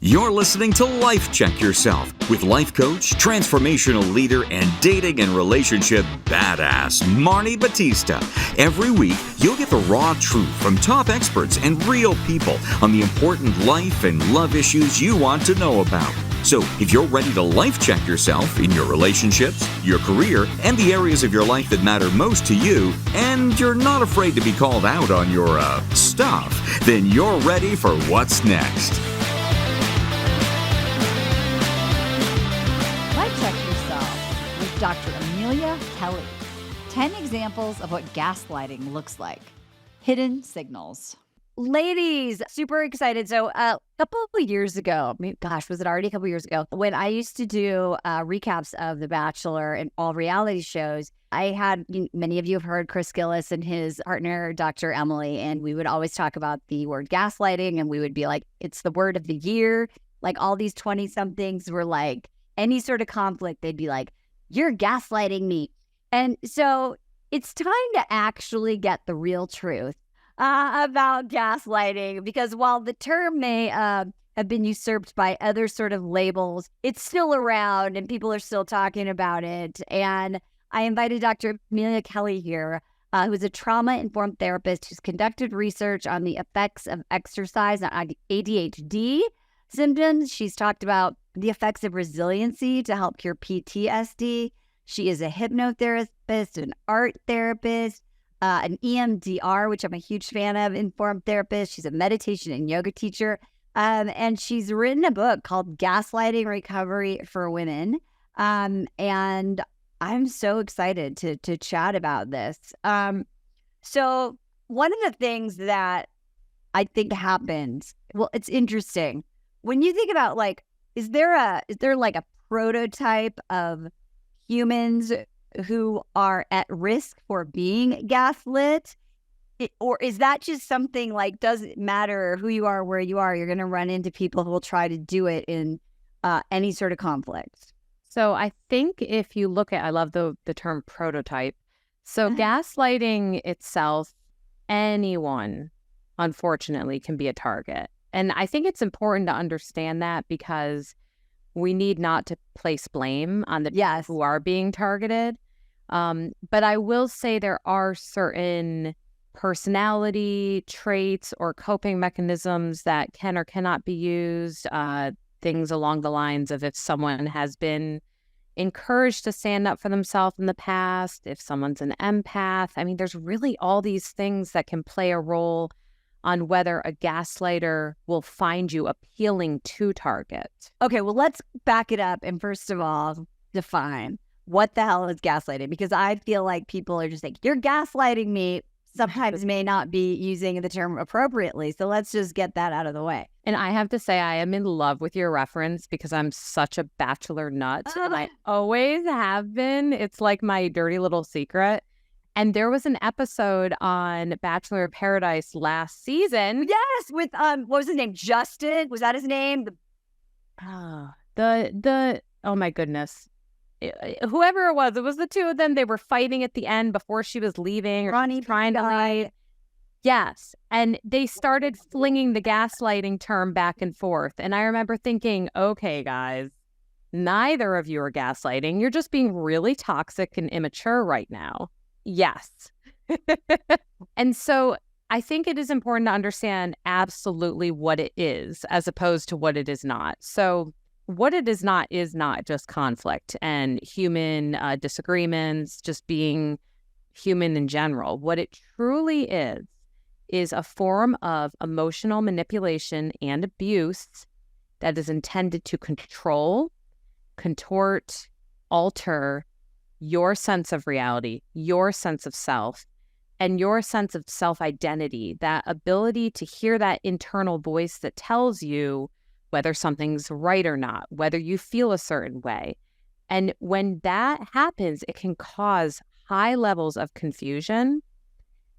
You're listening to Life Check Yourself with life coach, transformational leader, and dating and relationship badass, Marni Battista. Every week, you'll get the raw truth from top experts and real people on the important life and love issues you want to know about. So, if you're ready to life check yourself in your relationships, your career, and the areas of your life that matter most to you, and you're not afraid to be called out on your, stuff, then you're ready for what's next. Dr. Amelia Kelley. 10 examples of what gaslighting looks like. Hidden signals. Ladies, super excited. So a couple of years ago, was it already a couple of years ago, when I used to do recaps of The Bachelor and all reality shows, I had, many of you have heard Chris Gillis and his partner, Dr. Emily, and we would always talk about the word gaslighting, and we would be like, it's the word of the year. Like all these 20-somethings were like, any sort of conflict, they'd be like, you're gaslighting me. And so it's time to actually get the real truth about gaslighting, because while the term may have been usurped by other sort of labels, it's still around and people are still talking about it. And I invited Dr. Amelia Kelley here, who is a trauma-informed therapist who's conducted research on the effects of exercise on ADHD symptoms. She's talked about the effects of resiliency to help cure PTSD. She is a hypnotherapist, an art therapist, an EMDR, which I'm a huge fan of, informed therapist. She's a meditation and yoga teacher. And she's written a book called Gaslighting Recovery for Women. And I'm so excited to chat about this. So one of the things that I think happens, well, it's interesting. When you think about is there like a prototype of humans who are at risk for being gaslit? Or is that just something like, doesn't matter who you are, where you are, you're going to run into people who will try to do it in any sort of conflict? So I think if you look at, I love the term prototype. So gaslighting itself, anyone, unfortunately, can be a target. And I think it's important to understand that, because we need not to place blame on the people who are being targeted. But I will say there are certain personality traits or coping mechanisms that can or cannot be used. Things along the lines of if someone has been encouraged to stand up for themselves in the past, if someone's an empath. I mean, there's really all these things that can play a role on whether a gaslighter will find you appealing to target. Okay, well, let's back it up and first of all, define what the hell is gaslighting, because I feel like people are just like, you're gaslighting me, sometimes may not be using the term appropriately. So let's just get that out of the way. And I have to say, I am in love with your reference, because I'm such a Bachelor nut. And I always have been. It's like my dirty little secret. And there was an episode on Bachelor in Paradise last season. Yes, with what was his name? Justin? Was that his name? Oh my goodness. Whoever it was the two of them. They were fighting at the end before she was leaving. Ronnie trying to leave. Yes. And they started flinging the gaslighting term back and forth. And I remember thinking, okay, guys, neither of you are gaslighting. You're just being really toxic and immature right now. Yes. And so I think it is important to understand absolutely what it is as opposed to what it is not. So what it is not just conflict and human disagreements, just being human in general. What it truly is a form of emotional manipulation and abuse that is intended to control, contort, alter your sense of reality, your sense of self, and your sense of self-identity, that ability to hear that internal voice that tells you whether something's right or not, whether you feel a certain way. And when that happens, it can cause high levels of confusion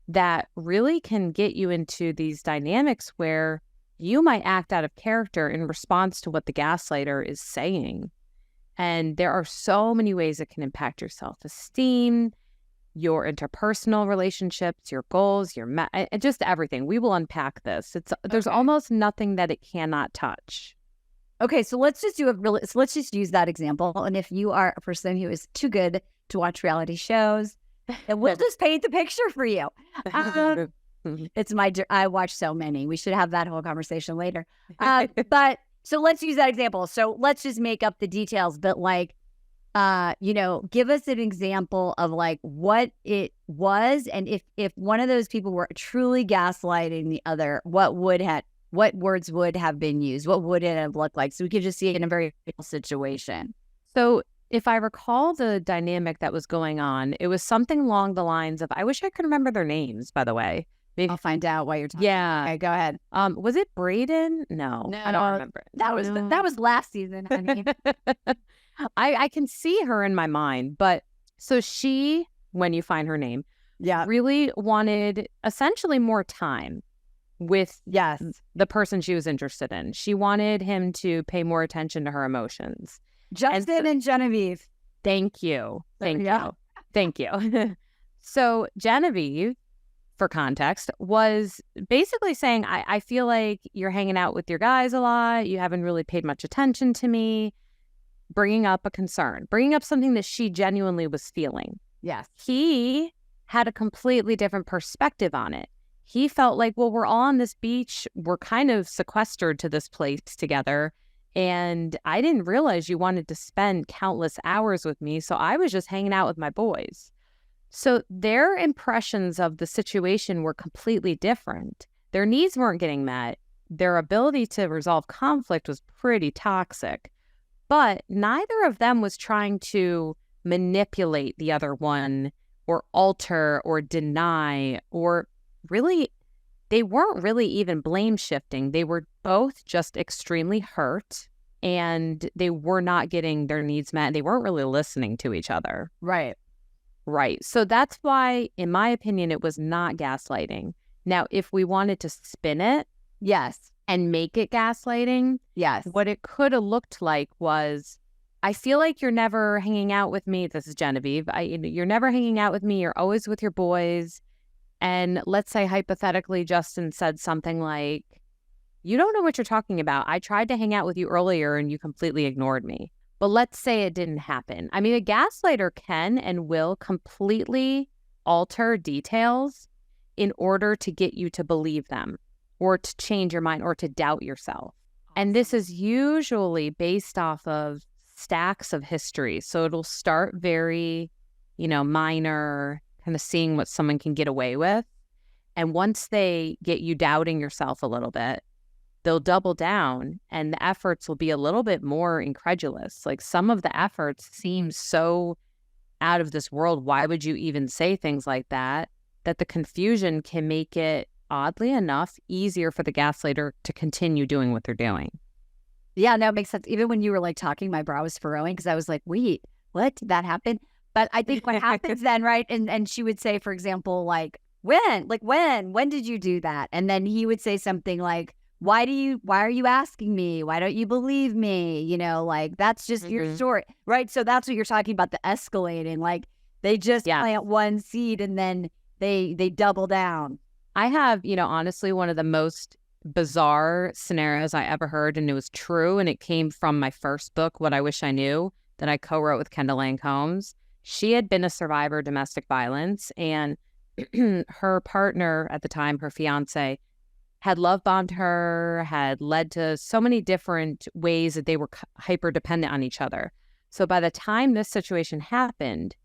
that really can get you into these dynamics where you might act out of character in response to what the gaslighter is saying. And there are so many ways it can impact your self-esteem, your interpersonal relationships, your goals, just everything. We will unpack this. There's almost nothing that it cannot touch. Okay, so let's just let's just use that example. And if you are a person who is too good to watch reality shows, then we'll just paint the picture for you. I watch so many. We should have that whole conversation later. But so let's use that example. So let's just make up the details, but like, give us an example of like what it was. And if one of those people were truly gaslighting the other, what words would have been used? What would it have looked like? So we could just see it in a very real situation. So if I recall the dynamic that was going on, it was something along the lines of, I wish I could remember their names, by the way. Maybe, I'll find out while you're talking. Yeah. Okay, go ahead. Was it Braden? No, I don't remember. That was last season, honey. I can see her in my mind, but so she, when you find her name, really wanted essentially more time with the person she was interested in. She wanted him to pay more attention to her emotions. Justin and Genevieve. Thank you. Thank you. So Genevieve, for context, was basically saying, I feel like you're hanging out with your guys a lot. You haven't really paid much attention to me. Bringing up a concern, bringing up something that she genuinely was feeling. Yes. He had a completely different perspective on it. He felt like, well, we're all on this beach. We're kind of sequestered to this place together. And I didn't realize you wanted to spend countless hours with me. So I was just hanging out with my boys. So their impressions of the situation were completely different. Their needs weren't getting met. Their ability to resolve conflict was pretty toxic. But neither of them was trying to manipulate the other one or alter or deny, or really, they weren't really even blame shifting. They were both just extremely hurt, and they were not getting their needs met. They weren't really listening to each other. Right. So that's why, in my opinion, it was not gaslighting. Now, if we wanted to spin it, and make it gaslighting, what it could have looked like was, I feel like you're never hanging out with me. This is Genevieve. You're never hanging out with me. You're always with your boys. And let's say hypothetically, Justin said something like, you don't know what you're talking about. I tried to hang out with you earlier and you completely ignored me. But let's say it didn't happen. I mean, a gaslighter can and will completely alter details in order to get you to believe them, or to change your mind, or to doubt yourself. And this is usually based off of stacks of history. So it'll start very, minor, kind of seeing what someone can get away with. And once they get you doubting yourself a little bit, they'll double down, and the efforts will be a little bit more incredulous. Like, some of the efforts seem so out of this world. Why would you even say things like that? That the confusion can make it, oddly enough, easier for the gaslighter to continue doing what they're doing. Yeah, no, it makes sense. Even when you were like talking, my brow was furrowing because I was like, wait, what? Did that happen? But I think what happens then, right? And she would say, for example, like, when did you do that? And then he would say something like, why are you asking me? Why don't you believe me? Like, that's just your story, right? So that's what you're talking about, the escalating. Like, they just plant one seed and then they double down. I have, honestly, one of the most bizarre scenarios I ever heard, and it was true, and it came from my first book, What I Wish I Knew, that I co-wrote with Kendall Lang Combs. She had been a survivor of domestic violence, and her partner at the time, her fiance, had love bombed her, had led to so many different ways that they were hyper dependent on each other. So by the time this situation happened,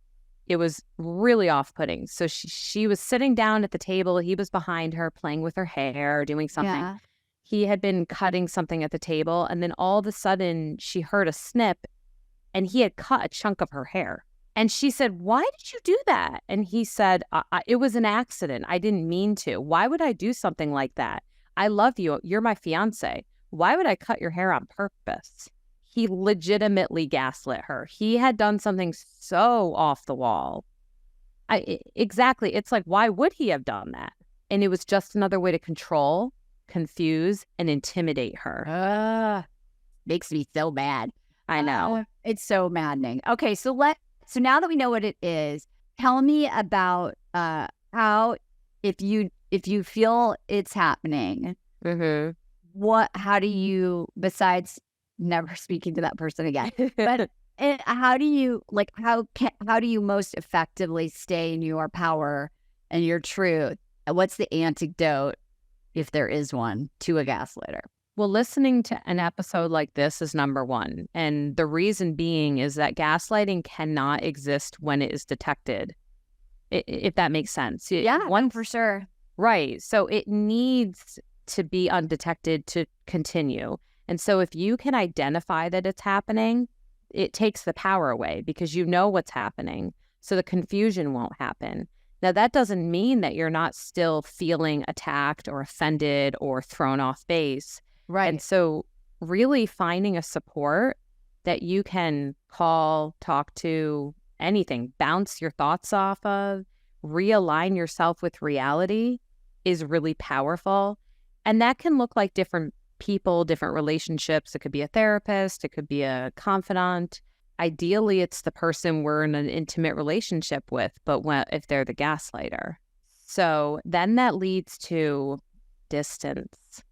it was really off-putting. So she was sitting down at the table. He was behind her playing with her hair, doing something. Yeah. He had been cutting something at the table. And then all of a sudden she heard a snip, and he had cut a chunk of her hair. And she said, why did you do that? And he said, it was an accident. I didn't mean to. Why would I do something like that? I love you. You're my fiance. Why would I cut your hair on purpose? He legitimately gaslit her. He had done something so off the wall. Exactly. It's like, why would he have done that? And it was just another way to control, confuse, and intimidate her. Makes me so mad. I know. It's so maddening. Okay, so now that we know what it is, tell me about how, if you feel it's happening, how do you, besides never speaking to that person again. But how do you how do you most effectively stay in your power and your truth? What's the antidote, if there is one, to a gaslighter? Well, listening to an episode like this is number one. And the reason being is that gaslighting cannot exist when it is detected, if that makes sense. One for sure. Right. So it needs to be undetected to continue. And so if you can identify that it's happening, it takes the power away because you know what's happening. So the confusion won't happen. Now, that doesn't mean that you're not still feeling attacked or offended or thrown off base. Right. And so really finding a support that you can call, talk to, anything, bounce your thoughts off of, realign yourself with reality is really powerful. And that can look like different people, different relationships. It could be a therapist. It could be a confidant. Ideally, it's the person we're in an intimate relationship with, but if they're the gaslighter. So then that leads to distance.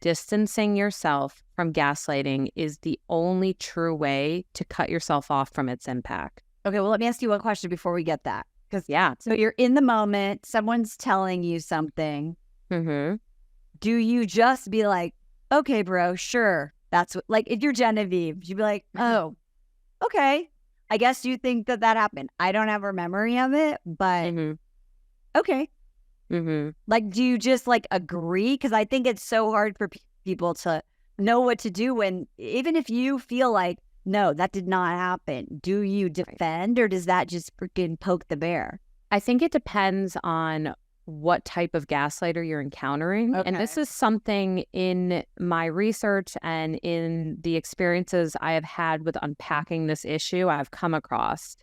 Distancing yourself from gaslighting is the only true way to cut yourself off from its impact. Okay, well, let me ask you one question before we get that. Yeah. So you're in the moment, someone's telling you something. Mm-hmm. Do you just be like, okay, bro, sure. That's what, like, if you're Genevieve, you'd be like, oh, okay. I guess you think that happened. I don't have a memory of it, but okay. Mm-hmm. Like, do you just like agree? Because I think it's so hard for people to know what to do when, even if you feel like, no, that did not happen. Do you defend or does that just freaking poke the bear? I think it depends on what type of gaslighter you're encountering. Okay. And this is something in my research and in the experiences I have had with unpacking this issue, I've come across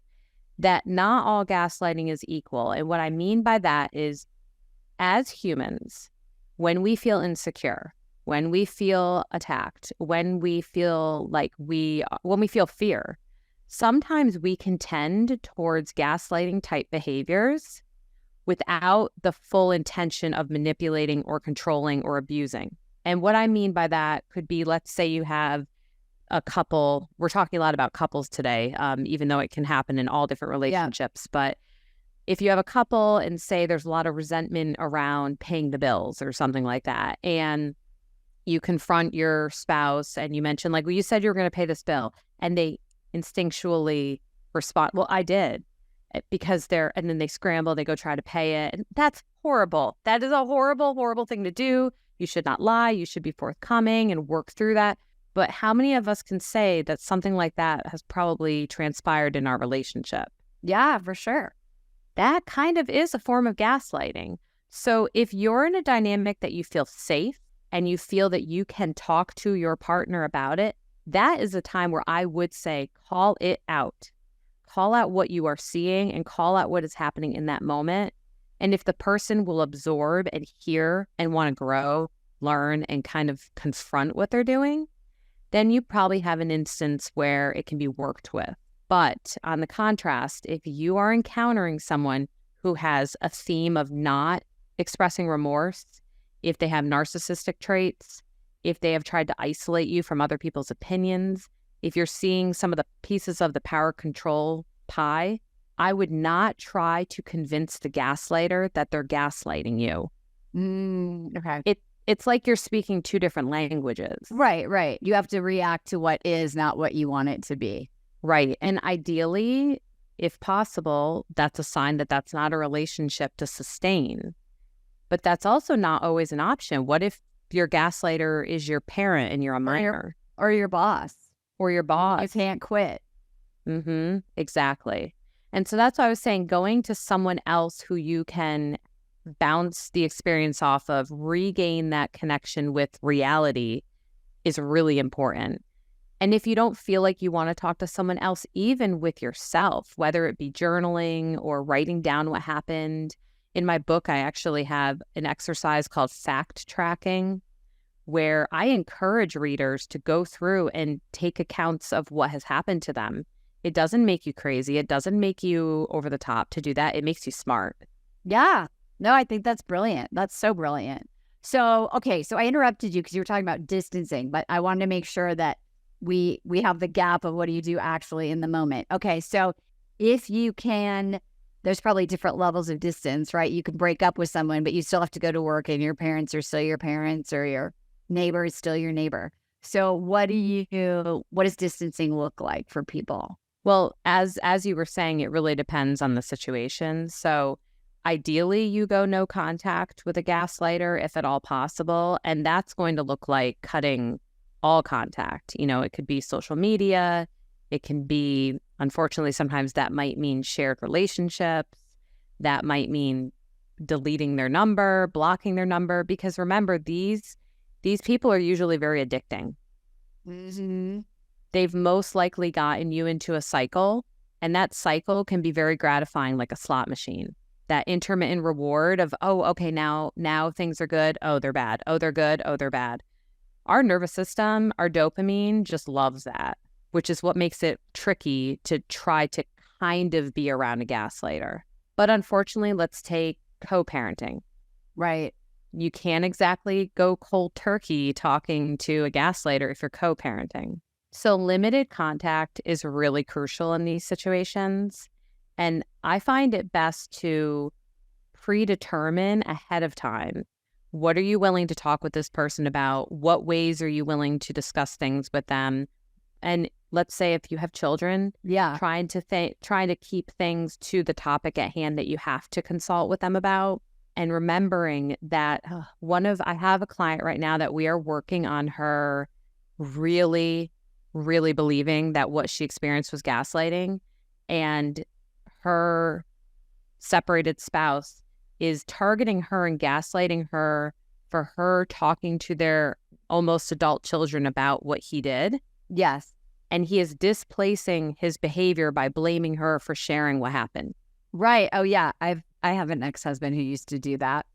that not all gaslighting is equal. And what I mean by that is, as humans, when we feel insecure, when we feel attacked, when we feel fear, sometimes we can tend towards gaslighting type behaviors without the full intention of manipulating or controlling or abusing. And what I mean by that could be, let's say you have a couple, we're talking a lot about couples today, even though it can happen in all different relationships, but if you have a couple and say there's a lot of resentment around paying the bills or something like that, and you confront your spouse and you mention, like, well, you said you were going to pay this bill, and they instinctually respond, well, I did, because and then they scramble, they go try to pay it. And that's horrible. That is a horrible, horrible thing to do. You should not lie. You should be forthcoming and work through that. But how many of us can say that something like that has probably transpired in our relationship? Yeah, for sure. That kind of is a form of gaslighting. So if you're in a dynamic that you feel safe and you feel that you can talk to your partner about it, that is a time where I would say, call it out. Call out what you are seeing and call out what is happening in that moment. And if the person will absorb and hear and want to grow, learn, and kind of confront what they're doing, then you probably have an instance where it can be worked with. But on the contrast, if you are encountering someone who has a theme of not expressing remorse, if they have narcissistic traits, if they have tried to isolate you from other people's opinions, if you're seeing some of the pieces of the power control pie, I would not try to convince the gaslighter that they're gaslighting you. Okay. It's like you're speaking two different languages. Right. You have to react to what is, not what you want it to be. Right. And ideally, if possible, that's a sign that that's not a relationship to sustain. But that's also not always an option. What if your gaslighter is your parent and you're a minor? Or your boss. Or your boss. You can't quit. Mm-hmm. Exactly. And so that's why I was saying going to someone else who you can bounce the experience off of, regain that connection with reality is really important. And if you don't feel like you want to talk to someone else, even with yourself, whether it be journaling or writing down what happened. In my book, I actually have an exercise called fact tracking, where I encourage readers to go through and take accounts of what has happened to them. It doesn't make you crazy. It doesn't make you over the top to do that. It makes you smart. Yeah. No, I think that's brilliant. That's so brilliant. So, okay, so I interrupted you because you were talking about distancing, but I wanted to make sure that we have the gap of what do you do actually in the moment. Okay, so if you can, there's probably different levels of distance, right? You can break up with someone, but you still have to go to work, and your parents are still your parents, or your neighbor is still your neighbor. So what does distancing look like for people? Well, as you were saying, it really depends on the situation. So ideally, you go no contact with a gaslighter if at all possible. And that's going to look like cutting all contact. It could be social media. It can be, unfortunately, sometimes that might mean shared relationships. That might mean deleting their number, blocking their number. Because remember, these people are usually very addicting. Mm-hmm. They've most likely gotten you into a cycle, and that cycle can be very gratifying, like a slot machine. That intermittent reward of, oh, okay, now things are good. Oh, they're bad. Oh, they're good. Oh, they're bad. Our nervous system, our dopamine just loves that, which is what makes it tricky to try to kind of be around a gaslighter. But unfortunately, let's take co-parenting. Right. You can't exactly go cold turkey talking to a gaslighter if you're co-parenting. So limited contact is really crucial in these situations. And I find it best to predetermine ahead of time. What are you willing to talk with this person about? What ways are you willing to discuss things with them? And let's say if you have children, trying to keep things to the topic at hand that you have to consult with them about. And remembering that I have a client right now that we are working on her really, really believing that what she experienced was gaslighting, and her separated spouse is targeting her and gaslighting her for her talking to their almost adult children about what he did. Yes. And he is displacing his behavior by blaming her for sharing what happened. Right. Oh, yeah. I have an ex-husband who used to do that.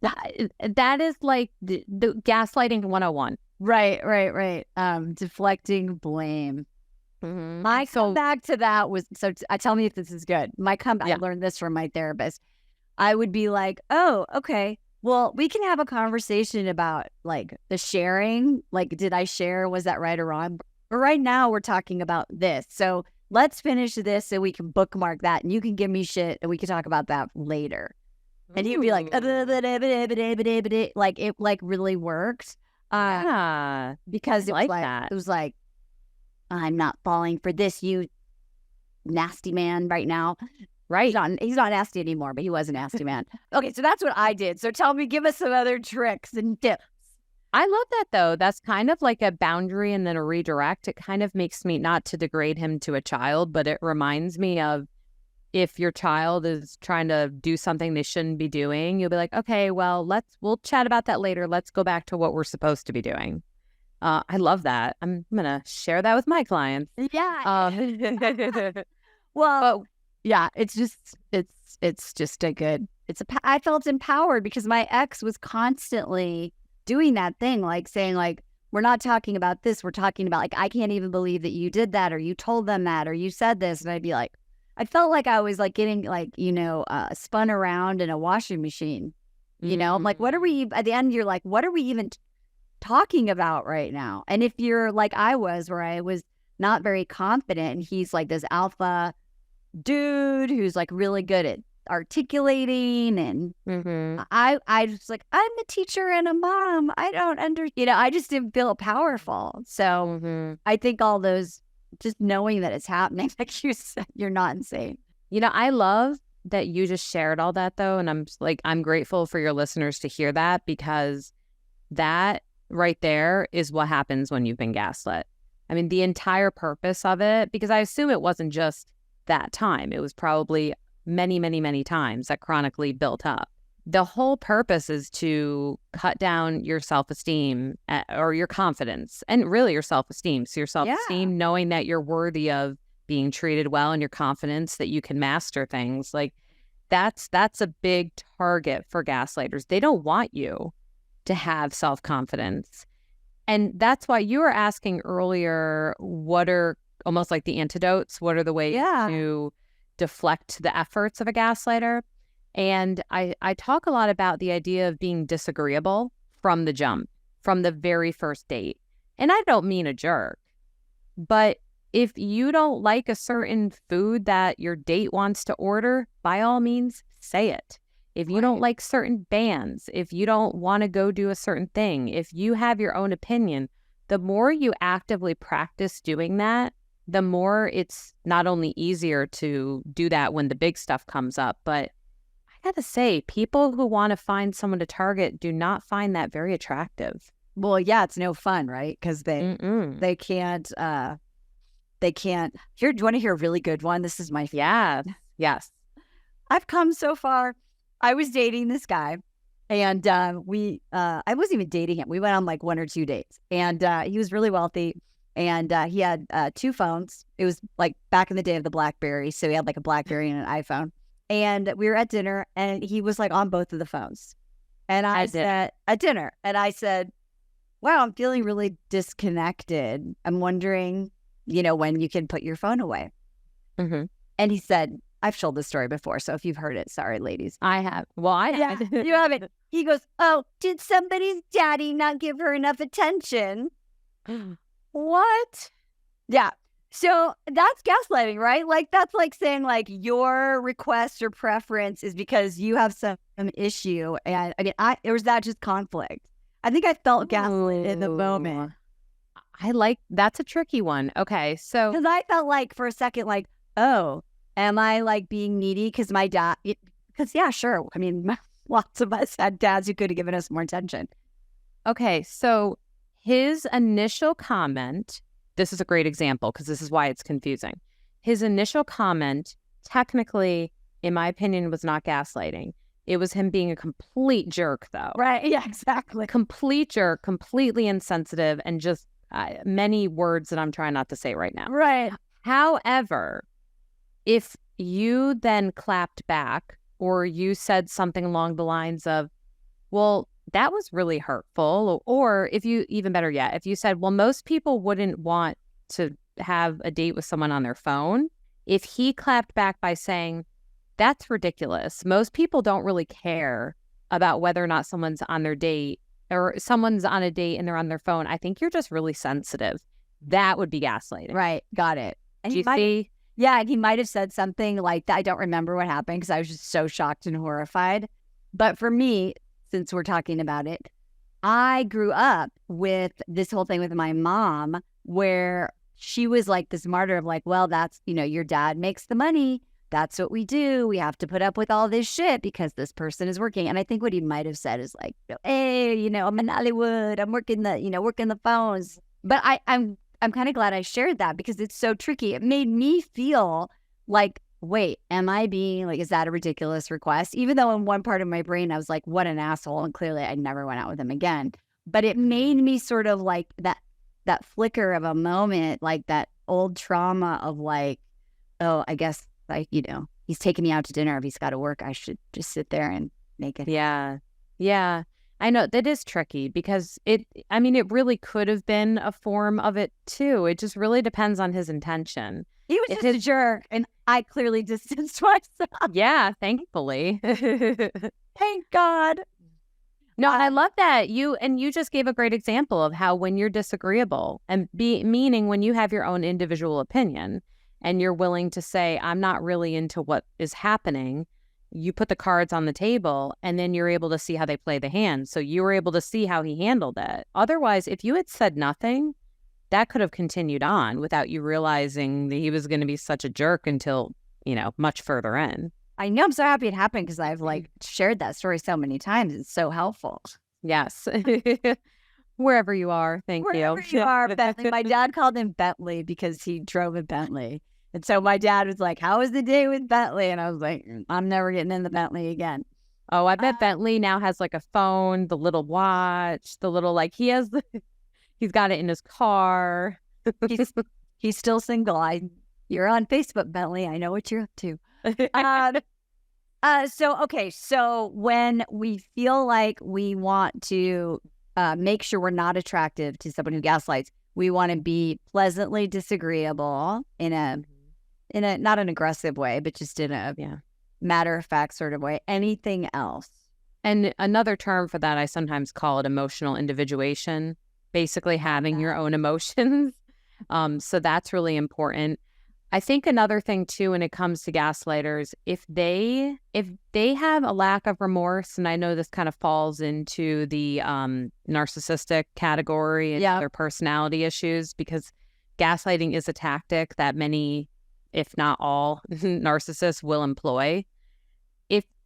That is like the gaslighting 101. Right. Deflecting blame. Mm-hmm. My comeback to that was, tell me if this is good. My comeback, I learned this from my therapist. I would be like, oh, okay, well, we can have a conversation about like the sharing. Like, did I share? Was that right or wrong? But right now we're talking about this. So let's finish this so we can bookmark that, and you can give me shit and we can talk about that later. And he'd be like, like it like really worked. Because it was like, it was like, I'm not falling for this, you nasty man right now. Right. He's not nasty anymore, but he was a nasty man. Okay, so that's what I did. So give us some other tricks and tips. I love that, though. That's kind of like a boundary and then a redirect. It kind of makes me, not to degrade him to a child, but it reminds me of if your child is trying to do something they shouldn't be doing, you'll be like, okay, well, we'll chat about that later. Let's go back to what we're supposed to be doing. I love that. I'm going to share that with my clients. Yeah. Well, yeah, it's just a good, I felt empowered because my ex was constantly doing that thing, like saying like, we're not talking about this. We're talking about like, I can't even believe that you did that, or you told them that, or you said this. And I'd be like, I felt like I was like getting like, spun around in a washing machine, I'm like, what are we, at the end, you're like, what are we even talking about right now? And if you're like I was, where I was not very confident, and he's like this alpha dude who's like really good at articulating, and I just like, I'm a teacher and a mom, I don't I just didn't feel powerful. So I think all those, just knowing that it's happening, like you said, you're not insane. I love that you just shared all that, though, and I'm grateful for your listeners to hear that, because that right there is what happens when you've been gaslit. I mean, the entire purpose of it, because I assume it wasn't just that time, it was probably many, many, many times that chronically built up. The whole purpose is to cut down your self-esteem or your confidence, and really your self-esteem. So your self-esteem, knowing that you're worthy of being treated well, and your confidence that you can master things. Like that's a big target for gaslighters. They don't want you to have self-confidence. And that's why you were asking earlier, what are almost like the antidotes? What are the ways to deflect the efforts of a gaslighter? And I talk a lot about the idea of being disagreeable from the jump, from the very first date. And I don't mean a jerk, but if you don't like a certain food that your date wants to order, by all means, say it. If you don't like certain bands, if you don't want to go do a certain thing, if you have your own opinion, the more you actively practice doing that, the more it's not only easier to do that when the big stuff comes up, but I gotta say, people who want to find someone to target do not find that very attractive. Well, yeah, it's no fun, right? Because they can't. They can't. Here, do you want to hear a really good one? This is my favorite. Yes. I've come so far. I was dating this guy, and I wasn't even dating him. We went on like 1 or 2 dates, and he was really wealthy, and he had 2 phones. It was like back in the day of the BlackBerry, so he had like a BlackBerry and an iPhone. And we were at dinner, and he was like on both of the phones. And I said at dinner, and I said, "Wow, I'm feeling really disconnected. I'm wondering, when you can put your phone away." Mm-hmm. And he said, I've told this story before, so if you've heard it, sorry, ladies. I have. Well, I have. You haven't. He goes, "Oh, did somebody's daddy not give her enough attention?" What? Yeah. So that's gaslighting, right? Like, that's like saying like your request or preference is because you have some issue. And I mean, or was that just conflict? I think I felt gaslit in the moment. That's a tricky one. Okay. So, because I felt like for a second, like, oh, am I like being needy? Because my dad, because yeah, sure. I mean, lots of us had dads who could have given us more attention. Okay. So his initial comment, this is a great example because this is why it's confusing. His initial comment, technically, in my opinion, was not gaslighting. It was him being a complete jerk, though. Right. Yeah, exactly. Complete jerk, completely insensitive, and just many words that I'm trying not to say right now. Right. However, if you then clapped back or you said something along the lines of, well, that was really hurtful, or if you, even better yet, if you said, well, most people wouldn't want to have a date with someone on their phone, if he clapped back by saying, that's ridiculous. Most people don't really care about whether or not someone's on their date or someone's on a date and they're on their phone. I think you're just really sensitive. That would be gaslighting. Right. Got it. And Do you see? Yeah. And he might have said something like that. I don't remember what happened because I was just so shocked and horrified. But for me, since we're talking about it, I grew up with this whole thing with my mom where she was like this martyr of like, well, that's, your dad makes the money. That's what we do. We have to put up with all this shit because this person is working. And I think what he might have said is like, hey, I'm in Hollywood. I'm working the phones. But I'm kind of glad I shared that because it's so tricky. It made me feel like, wait, am I being like, is that a ridiculous request? Even though in one part of my brain, I was like, what an asshole. And clearly I never went out with him again. But it made me sort of like that flicker of a moment, like that old trauma of like, oh, I guess like, he's taking me out to dinner. If he's got to work, I should just sit there and make it. Yeah. Yeah. I know that is tricky because it really could have been a form of it too. It just really depends on his intention. He was just a jerk, and I clearly distanced myself. Yeah, thankfully. Thank God. No, I love that. You just gave a great example of how when you're disagreeable and meaning when you have your own individual opinion and you're willing to say, I'm not really into what is happening, you put the cards on the table and then you're able to see how they play the hand. So you were able to see how he handled it. Otherwise, if you had said nothing, that could have continued on without you realizing that he was going to be such a jerk until, much further in. I know. I'm so happy it happened because I've like shared that story so many times. It's so helpful. Yes. Wherever you are. Wherever you are, Bentley. My dad called him Bentley because he drove a Bentley. And so my dad was like, how was the day with Bentley? And I was like, I'm never getting in the Bentley again. Oh, I bet Bentley now has like a phone, the little watch, the little he's got it in his car. He's still single. You're on Facebook, Bentley. I know what you're up to. So when we feel like we want to make sure we're not attractive to someone who gaslights, we want to be pleasantly disagreeable in a not an aggressive way, but just in a matter of fact sort of way. Anything else? And another term for that, I sometimes call it emotional individuation. basically having your own emotions. So that's really important. I think another thing too, when it comes to gaslighters, if they have a lack of remorse, and I know this kind of falls into the narcissistic category and their personality issues, because gaslighting is a tactic that many, if not all, narcissists will employ.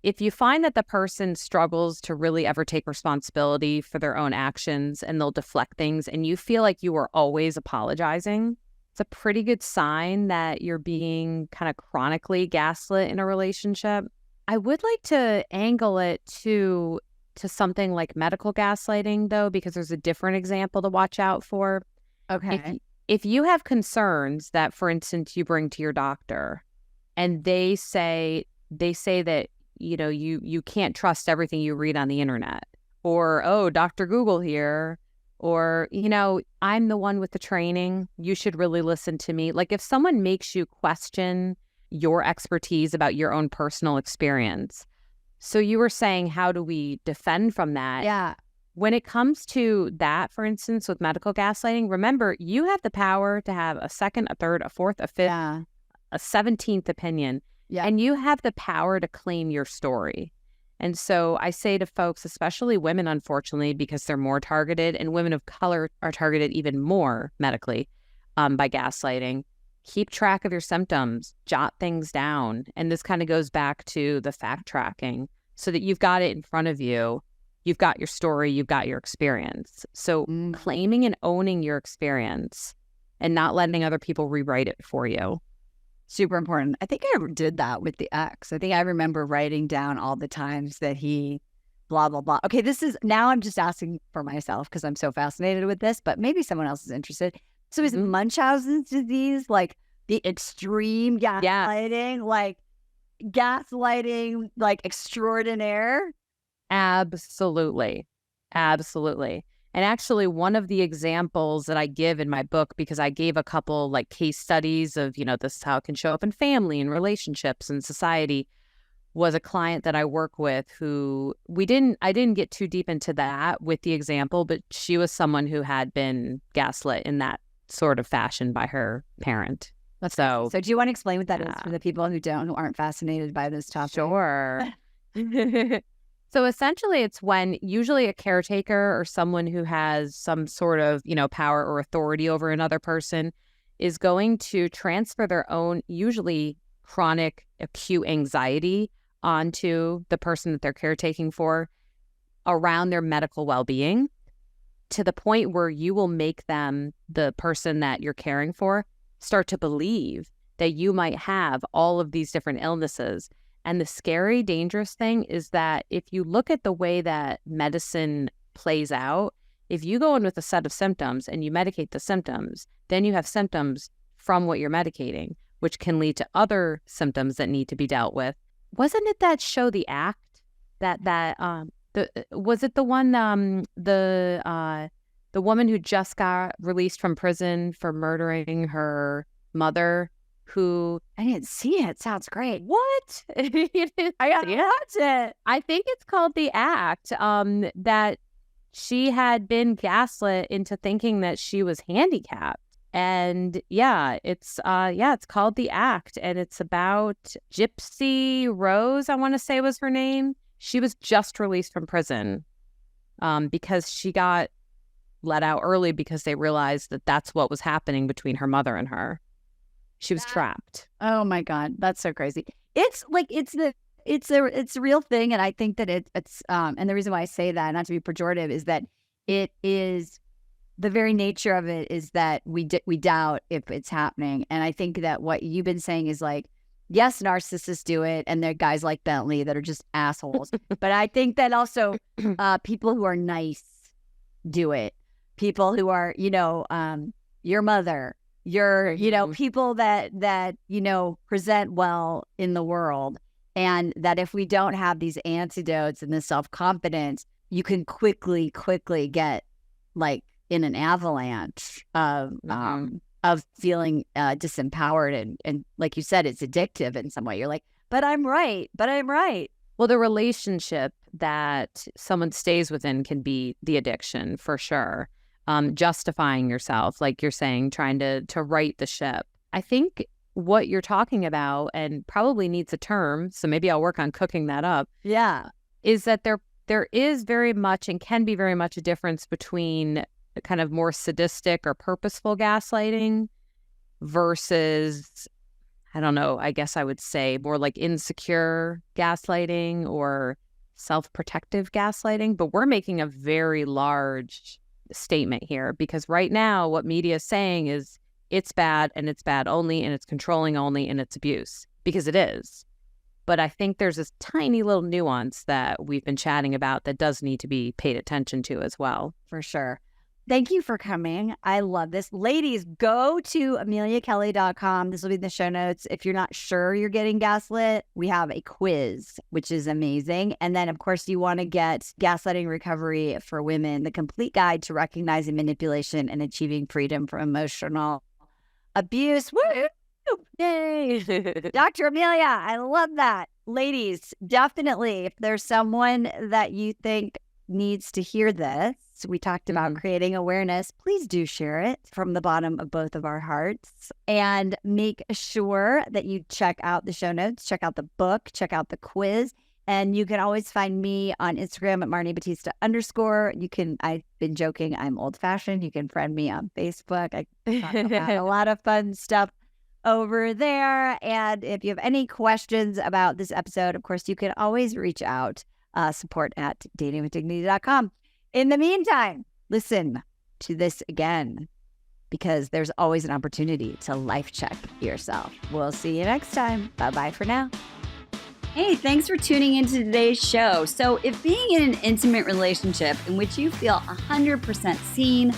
If you find that the person struggles to really ever take responsibility for their own actions and they'll deflect things, and you feel like you are always apologizing, it's a pretty good sign that you're being kind of chronically gaslit in a relationship. I would like to angle it to something like medical gaslighting, though, because there's a different example to watch out for. Okay. If you have concerns that, for instance, you bring to your doctor and they say that, you know, you can't trust everything you read on the internet, or, oh, Dr. Google here, or, you know, I'm the one with the training, you should really listen to me. Like, if someone makes you question your expertise about your own personal experience. So you were saying, how do we defend from that? Yeah. When it comes to that, for instance, with medical gaslighting, remember, you have the power to have a second, a third, a fourth, a fifth, a 17th opinion. Yeah. And you have the power to claim your story. And so I say to folks, especially women, unfortunately, because they're more targeted, and women of color are targeted even more medically by gaslighting, keep track of your symptoms, jot things down. And this kind of goes back to the fact tracking, so that you've got it in front of you. You've got your story, you've got your experience. So claiming and owning your experience and not letting other people rewrite it for you. Super important. I think I did that with the ex. I think I remember writing down all the times that he blah, blah, blah. Okay, now I'm just asking for myself because I'm so fascinated with this, but maybe someone else is interested. So is Munchausen's disease like the extreme gaslighting, like gaslighting, like extraordinaire? Absolutely. Absolutely. And actually, one of the examples that I give in my book, because I gave a couple like case studies of, you know, this is how it can show up in family and relationships and society, was a client that I work with who I didn't get too deep into that with the example, but she was someone who had been gaslit in that sort of fashion by her parent. So do you want to explain what that is for the people who aren't fascinated by this topic? Sure. So essentially, it's when usually a caretaker or someone who has some sort of, you know, power or authority over another person is going to transfer their own, usually chronic acute anxiety onto the person that they're caretaking for around their medical well-being, to the point where you will make them, the person that you're caring for, start to believe that you might have all of these different illnesses. And the scary, dangerous thing is that if you look at the way that medicine plays out, if you go in with a set of symptoms and you medicate the symptoms, then you have symptoms from what you're medicating, which can lead to other symptoms that need to be dealt with. Wasn't it that show, The Act? Was it the one, the woman who just got released from prison for murdering her mother? Who I didn't see it. Sounds great. What? I gotta watch it. I think it's called The Act. That she had been gaslit into thinking that she was handicapped, and it's called The Act, and it's about Gypsy Rose, I want to say was her name. She was just released from prison because she got let out early because they realized that that's what was happening between her mother and her. She was trapped. Oh my God, that's so crazy. It's like it's a real thing, and I think that it's and the reason why I say that, not to be pejorative, is that it is the very nature of it is that we doubt if it's happening, and I think that what you've been saying is like, yes, narcissists do it, and there are guys like Bentley that are just assholes, but I think that also people who are nice do it. People who are, you know, your mother. People that, you know, present well in the world, and that if we don't have these antidotes and the self-confidence, you can quickly get like in an avalanche of feeling disempowered. And like you said, it's addictive in some way. You're like, but I'm right. Well, the relationship that someone stays within can be the addiction for sure. justifying yourself, like you're saying, trying to right the ship. I think what you're talking about, and probably needs a term, so maybe I'll work on cooking that up. Yeah. Is that there is very much and can be very much a difference between kind of more sadistic or purposeful gaslighting versus, I don't know, I guess I would say more like insecure gaslighting or self-protective gaslighting. But we're making a very large statement here, because right now what media is saying is it's bad and it's bad only and it's controlling only and it's abuse, because it is. But I think there's this tiny little nuance that we've been chatting about that does need to be paid attention to as well. For sure. Thank you for coming. I love this. Ladies, go to ameliakelley.com. This will be in the show notes. If you're not sure you're getting gaslit, we have a quiz, which is amazing. And then, of course, you want to get Gaslighting Recovery for Women, the complete guide to recognizing manipulation and achieving freedom from emotional abuse. Woo! Yay! Dr. Amelia, I love that. Ladies, definitely, if there's someone that you think needs to hear this, we talked about creating awareness, please do share it from the bottom of both of our hearts, and make sure that you check out the show notes, check out the book, check out the quiz. And you can always find me on Instagram at Marni Battista _. I've been joking, I'm old fashioned. You can friend me on Facebook. I talk about a lot of fun stuff over there. And if you have any questions about this episode, of course, you can always reach out, support at datingwithdignity.com. In the meantime, listen to this again, because there's always an opportunity to life check yourself. We'll see you next time. Bye-bye for now. Hey, thanks for tuning into today's show. So if being in an intimate relationship in which you feel 100% seen,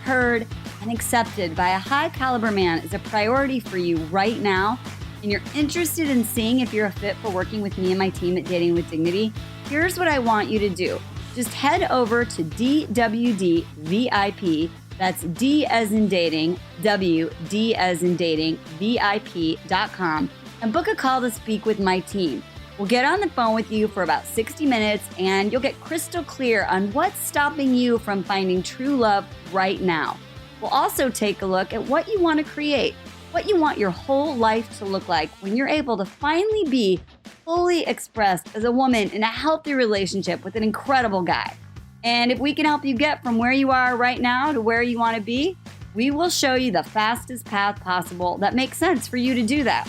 heard, and accepted by a high caliber man is a priority for you right now, and you're interested in seeing if you're a fit for working with me and my team at Dating with Dignity, here's what I want you to do. Just head over to DWD VIP, that's D as in dating, W, D as in dating, VIP.com, and book a call to speak with my team. We'll get on the phone with you for about 60 minutes, and you'll get crystal clear on what's stopping you from finding true love right now. We'll also take a look at what you want to create, what you want your whole life to look like when you're able to finally be fully expressed as a woman in a healthy relationship with an incredible guy. And if we can help you get from where you are right now to where you want to be, we will show you the fastest path possible that makes sense for you to do that.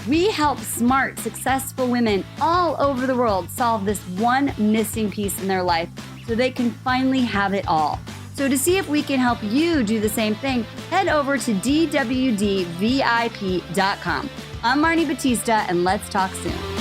We help smart, successful women all over the world solve this one missing piece in their life so they can finally have it all. So to see if we can help you do the same thing, head over to DWDVIP.com. I'm Marni Battista, and let's talk soon.